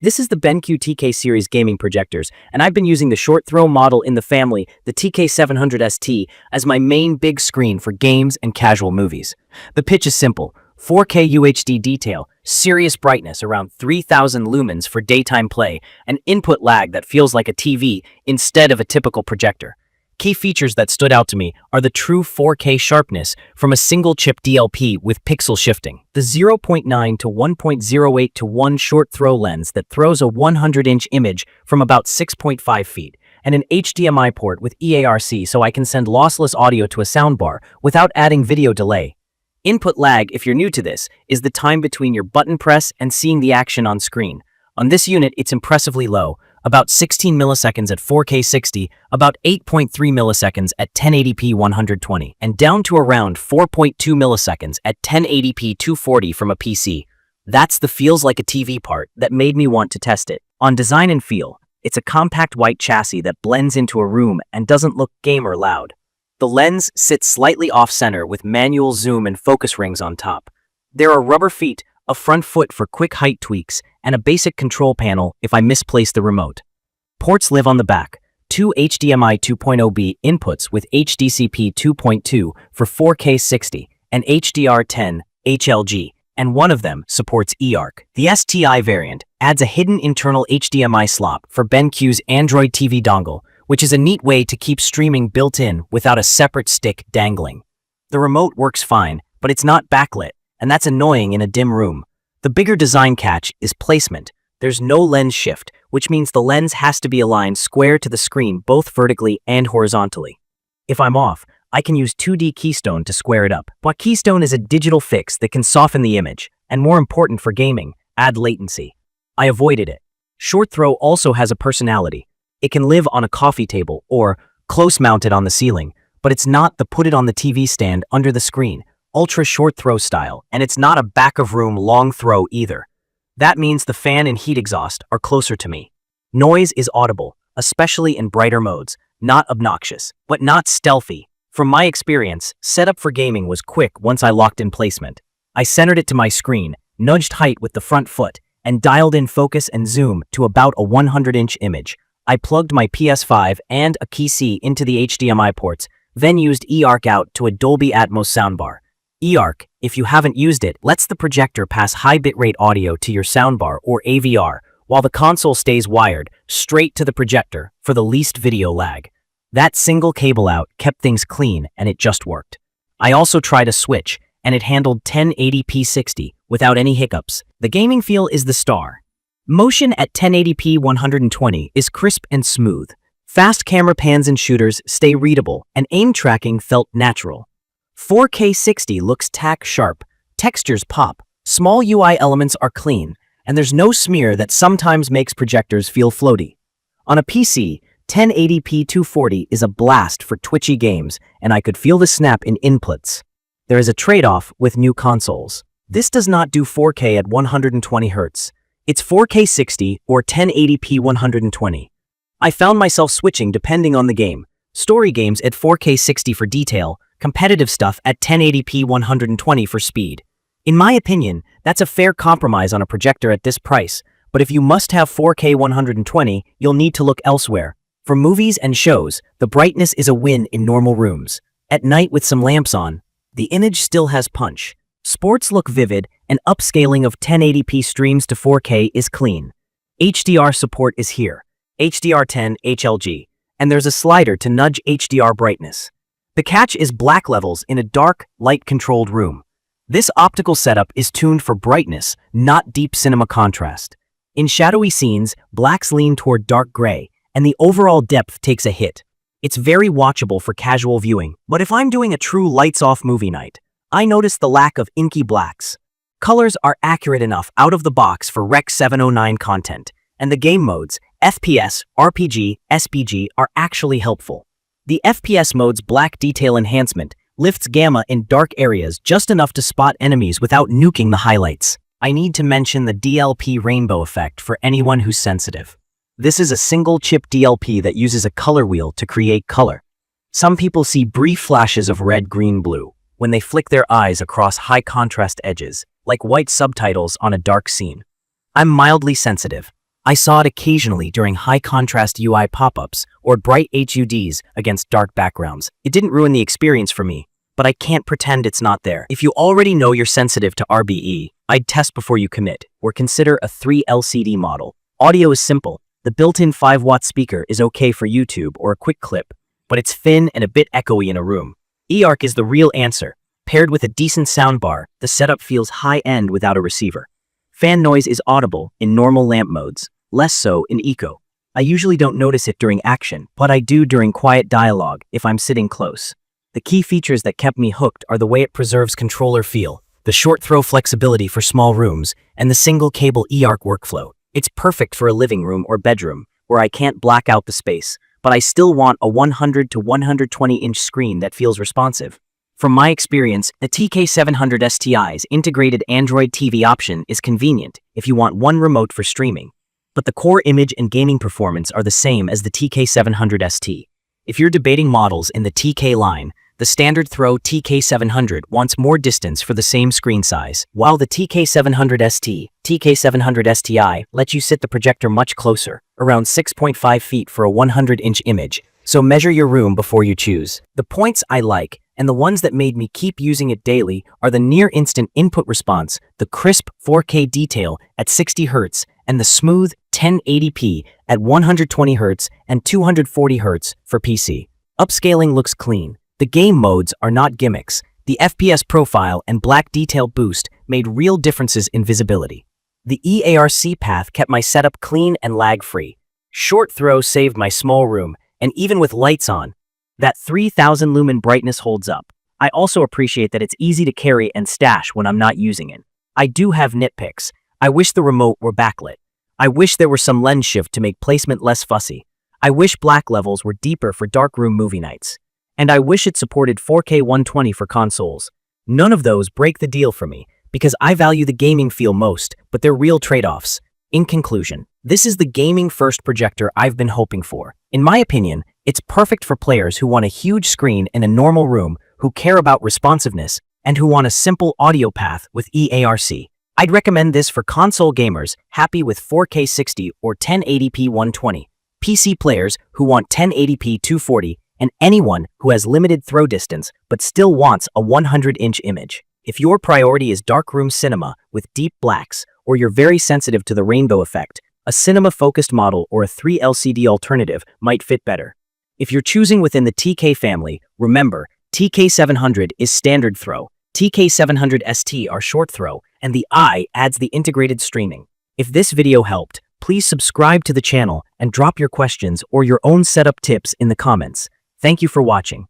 This is the BenQ TK series gaming projectors, and I've been using the short throw model in the family, the TK700ST, as my main big screen for games and casual movies. The pitch is simple: 4K UHD detail, serious brightness around 3000 lumens for daytime play, and input lag that feels like a TV instead of a typical projector. Key features that stood out to me are the true 4K sharpness from a single-chip DLP with pixel shifting, the 0.9 to 1.08 to 1 short throw lens that throws a 100-inch image from about 6.5 feet, and an HDMI port with eARC so I can send lossless audio to a soundbar without adding video delay. Input lag, if you're new to this, is the time between your button press and seeing the action on screen. On this unit, it's impressively low, about 16 milliseconds at 4K 60, about 8.3 milliseconds at 1080p 120, and down to around 4.2 milliseconds at 1080p 240 from a PC. That's the feels like a TV part that made me want to test it. On design and feel, it's a compact white chassis that blends into a room and doesn't look gamer loud. The lens sits slightly off-center with manual zoom and focus rings on top. There are rubber feet, a front foot for quick height tweaks, and a basic control panel if I misplace the remote. Ports live on the back, two HDMI 2.0B inputs with HDCP 2.2 for 4K 60 and HDR10 HLG, and one of them supports eARC. The STI variant adds a hidden internal HDMI slot for BenQ's Android TV dongle, which is a neat way to keep streaming built in without a separate stick dangling. The remote works fine, but it's not backlit, and that's annoying in a dim room. The bigger design catch is placement. There's no lens shift, which means the lens has to be aligned square to the screen both vertically and horizontally. If I'm off, I can use 2D keystone to square it up. But keystone is a digital fix that can soften the image, and more important for gaming, add latency. I avoided it. Short throw also has a personality. It can live on a coffee table or close mounted on the ceiling, but it's not the put it on the TV stand under the screen, ultra short throw style, and it's not a back of room long throw either. That means the fan and heat exhaust are closer to me. Noise is audible, especially in brighter modes, not obnoxious, but not stealthy. From my experience, setup for gaming was quick once I locked in placement. I centered it to my screen, nudged height with the front foot, and dialed in focus and zoom to about a 100-inch image. I plugged my PS5 and a key into the HDMI ports, then used eARC out to a Dolby Atmos soundbar. eARC, if you haven't used it, lets the projector pass high bitrate audio to your soundbar or AVR, while the console stays wired straight to the projector for the least video lag. That single cable out kept things clean, and it just worked. I also tried a switch, and it handled 1080p 60 without any hiccups. The gaming feel is the star. Motion at 1080p 120 is crisp and smooth. Fast camera pans and shooters stay readable, and aim tracking felt natural. 4K 60 looks tack sharp, textures pop, small UI elements are clean, and there's no smear that sometimes makes projectors feel floaty. On a PC, 1080p 240 is a blast for twitchy games, and I could feel the snap in inputs. There is a trade-off with new consoles. This does not do 4K at 120 Hz. It's 4K 60 or 1080p 120. I found myself switching depending on the game. Story games at 4K 60 for detail, competitive stuff at 1080p 120 for speed. In my opinion, that's a fair compromise on a projector at this price, but if you must have 4K 120, you'll need to look elsewhere. For movies and shows, the brightness is a win in normal rooms. At night with some lamps on, the image still has punch. Sports look vivid, and upscaling of 1080p streams to 4K is clean. HDR support is here, HDR10 HLG, and there's a slider to nudge HDR brightness. The catch is black levels in a dark, light-controlled room. This optical setup is tuned for brightness, not deep cinema contrast. In shadowy scenes, blacks lean toward dark gray, and the overall depth takes a hit. It's very watchable for casual viewing, but if I'm doing a true lights-off movie night, I notice the lack of inky blacks. Colors are accurate enough out of the box for Rec 709 content, and the game modes, FPS, RPG, SPG, are actually helpful. The FPS mode's black detail enhancement lifts gamma in dark areas just enough to spot enemies without nuking the highlights. I need to mention the DLP rainbow effect for anyone who's sensitive. This is a single-chip DLP that uses a color wheel to create color. Some people see brief flashes of red, green, blue when they flick their eyes across high-contrast edges, like white subtitles on a dark scene. I'm mildly sensitive. I saw it occasionally during high-contrast UI pop-ups or bright HUDs against dark backgrounds. It didn't ruin the experience for me, but I can't pretend it's not there. If you already know you're sensitive to RBE, I'd test before you commit, or consider a 3 LCD model. Audio is simple. The built-in 5-watt speaker is okay for YouTube or a quick clip, but it's thin and a bit echoey in a room. eARC is the real answer. Paired with a decent soundbar, the setup feels high-end without a receiver. Fan noise is audible in normal lamp modes, less so in eco. I usually don't notice it during action, but I do during quiet dialogue if I'm sitting close. The key features that kept me hooked are the way it preserves controller feel, the short throw flexibility for small rooms, and the single cable eARC workflow. It's perfect for a living room or bedroom, where I can't black out the space, but I still want a 100 to 120-inch screen that feels responsive. From my experience, the TK700 STI's integrated Android TV option is convenient if you want one remote for streaming. But the core image and gaming performance are the same as the TK700 ST. If you're debating models in the TK line, the standard throw TK700 wants more distance for the same screen size, while the TK700 ST, TK700 STI lets you sit the projector much closer, around 6.5 feet for a 100-inch image, so measure your room before you choose. The points I like, and the ones that made me keep using it daily, are the near-instant input response, the crisp 4K detail at 60 Hz, and the smooth 1080p at 120 Hz and 240 Hz for PC. Upscaling looks clean. The game modes are not gimmicks. The FPS profile and black detail boost made real differences in visibility. The eARC path kept my setup clean and lag-free. Short throw saved my small room, and even with lights on, that 3000 lumen brightness holds up. I also appreciate that it's easy to carry and stash when I'm not using it. I do have nitpicks. I wish the remote were backlit. I wish there were some lens shift to make placement less fussy. I wish black levels were deeper for darkroom movie nights. And I wish it supported 4K 120 for consoles. None of those break the deal for me, because I value the gaming feel most, but they're real trade-offs. In conclusion, this is the gaming-first projector I've been hoping for. In my opinion, it's perfect for players who want a huge screen in a normal room, who care about responsiveness, and who want a simple audio path with eARC. I'd recommend this for console gamers happy with 4K 60 or 1080p 120, PC players who want 1080p 240, and anyone who has limited throw distance but still wants a 100-inch image. If your priority is darkroom cinema with deep blacks, or you're very sensitive to the rainbow effect, a cinema-focused model or a 3 LCD alternative might fit better. If you're choosing within the TK family, remember, TK700 is standard throw, TK700 ST are short throw, and the I adds the integrated streaming. If this video helped, please subscribe to the channel and drop your questions or your own setup tips in the comments. Thank you for watching.